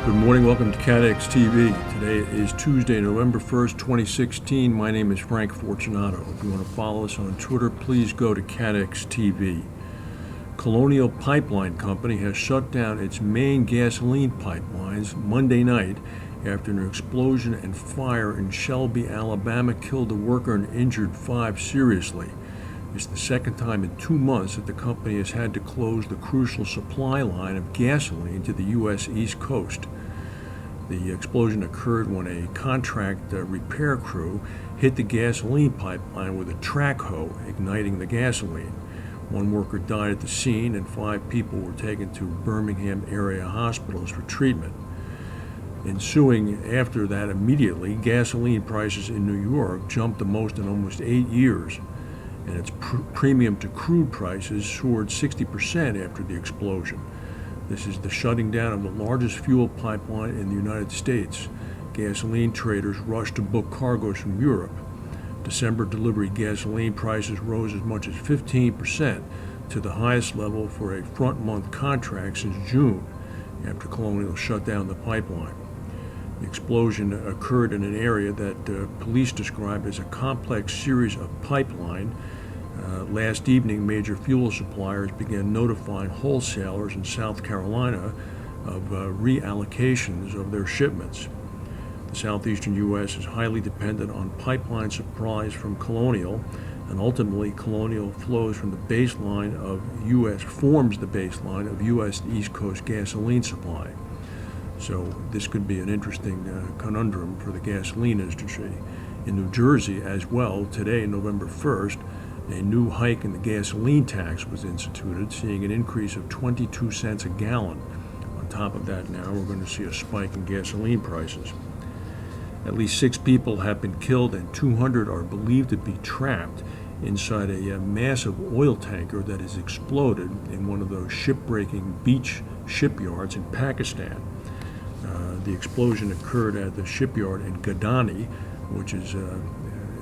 Good morning, welcome to CATEX TV. Today is Tuesday, November 1st, 2016. My name is Frank Fortunato. If you want to follow us on Twitter, please go to CATEX TV. Colonial Pipeline Company has shut down its main gasoline pipelines Monday night after an explosion and fire in Shelby, Alabama killed a worker and injured 5 seriously. It's the second time in 2 months that the company has had to close the crucial supply line of gasoline to the U.S. East Coast. The explosion occurred when a contract repair crew hit the gasoline pipeline with a track hoe, igniting the gasoline. 1 worker died at the scene, and 5 people were taken to Birmingham area hospitals for treatment. Ensuing after that immediately, gasoline prices in New York jumped the most in almost 8 years, and its premium to crude prices soared 60% after the explosion. This is the shutting down of the largest fuel pipeline in the United States. Gasoline traders rushed to book cargoes from Europe. December delivery gasoline prices rose as much as 15% to the highest level for a front-month contract since June, after Colonial shut down the pipeline. The explosion occurred in an area that police describe as a complex series of pipeline. Last evening, major fuel suppliers began notifying wholesalers in South Carolina of reallocations of their shipments. The southeastern U.S. is highly dependent on pipeline supplies from Colonial, and ultimately Colonial flows from the baseline of forms the baseline of U.S. East Coast gasoline supply. So this could be an interesting conundrum for the gasoline industry. In New Jersey as well, today, November 1st, a new hike in the gasoline tax was instituted, seeing an increase of 22 cents a gallon. On top of that, now we're going to see a spike in gasoline prices. At least 6 people have been killed and 200 are believed to be trapped inside a massive oil tanker that has exploded in one of those ship-breaking beach shipyards in Pakistan. The explosion occurred at the shipyard in Gadani, which is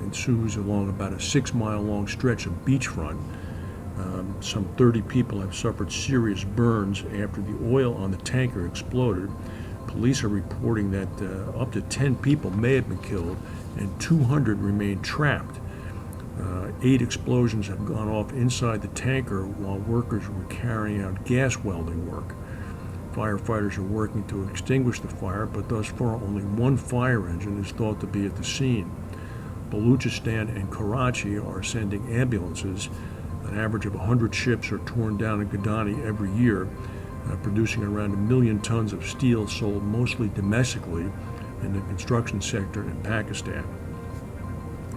ensues along about a 6-mile-long stretch of beachfront. Some 30 people have suffered serious burns after the oil on the tanker exploded. Police are reporting that up to 10 people may have been killed and 200 remain trapped. 8 explosions have gone off inside the tanker while workers were carrying out gas welding work. Firefighters are working to extinguish the fire, but thus far only 1 fire engine is thought to be at the scene. Balochistan and Karachi are sending ambulances. An average of 100 ships are torn down in Gadani every year, producing around 1 million tons of steel sold mostly domestically in the construction sector in Pakistan.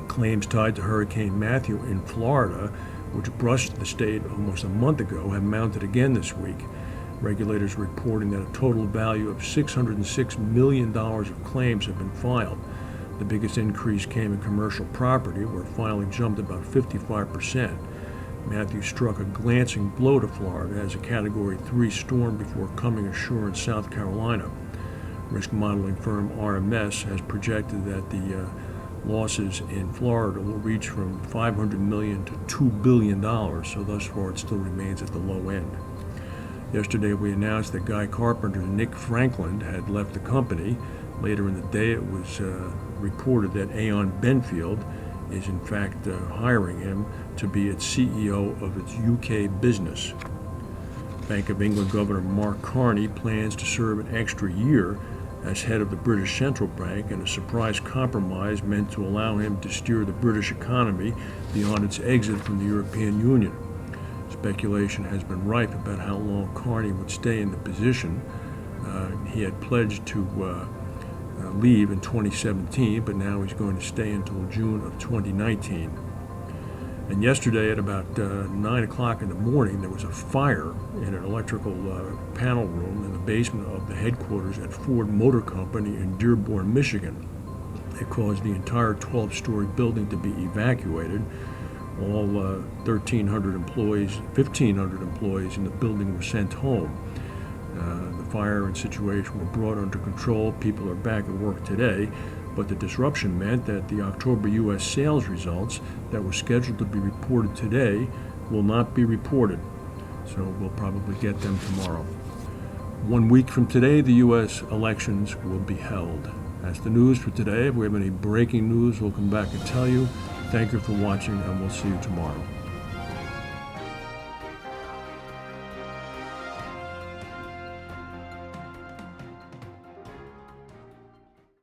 Claims tied to Hurricane Matthew in Florida, which brushed the state almost a month ago, have mounted again this week. Regulators reporting that a total value of $606 million of claims have been filed. The biggest increase came in commercial property, where filing jumped about 55%. Matthew struck a glancing blow to Florida as a Category 3 storm before coming ashore in South Carolina. Risk modeling firm RMS has projected that the losses in Florida will reach from $500 million to $2 billion, so thus far it still remains at the low end. Yesterday we announced that Guy Carpenter and Nick Frankland had left the company. Later in the day it was reported that Aon Benfield is in fact hiring him to be its CEO of its UK business. Bank of England Governor Mark Carney plans to serve an extra year as head of the British Central Bank in a surprise compromise meant to allow him to steer the British economy beyond its exit from the European Union. Speculation has been rife about how long Carney would stay in the position. He had pledged to leave in 2017, but now he's going to stay until June of 2019. And yesterday at about 9 o'clock in the morning, there was a fire in an electrical panel room in the basement of the headquarters at Ford Motor Company in Dearborn, Michigan. It caused the entire 12-story building to be evacuated. All 1,500 employees in the building were sent home. The fire and situation were brought under control. People are back at work today, but the disruption meant that the October U.S. sales results that were scheduled to be reported today will not be reported, so we'll probably get them tomorrow. 1 week from today, the U.S. elections will be held. That's the news for today. If we have any breaking news, we'll come back and tell you. Thank you for watching, and we'll see you tomorrow.